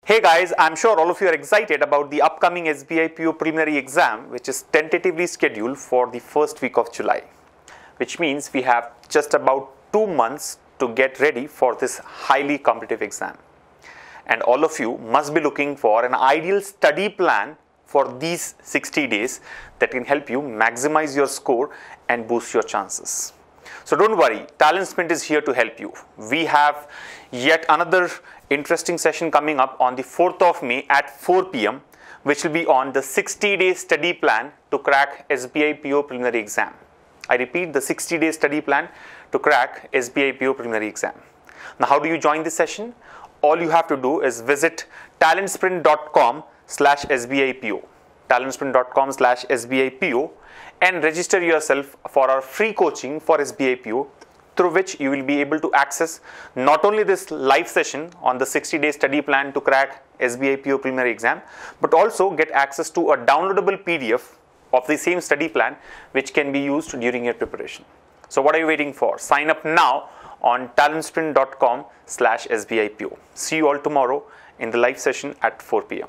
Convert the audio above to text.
Hey guys, I'm sure all of you are excited about the upcoming SBI PO preliminary exam, which is tentatively scheduled for the first week of July, which means we have just about 2 months to get ready for this highly competitive exam. And all of you must be looking for an ideal study plan for these 60 days that can help you maximize your score and boost your chances. So don't worry, TalentSprint is here to help you. We have yet another interesting session coming up on the 4th of May at 4 p.m. which will be on the 60-day study plan to crack SBI PO preliminary exam. I repeat, the 60-day study plan to crack SBI PO preliminary exam. Now, how do you join this session? All you have to do is visit talentsprint.com/SBIPO, talentsprint.com/SBIPO, and register yourself for our free coaching for SBI PO, through which you will be able to access not only this live session on the 60-day study plan to crack SBI PO preliminary exam, but also get access to a downloadable PDF of the same study plan, which can be used during your preparation. So what are you waiting for? Sign up now on talentsprint.com/SBIPO. See you all tomorrow in the live session at 4 p.m.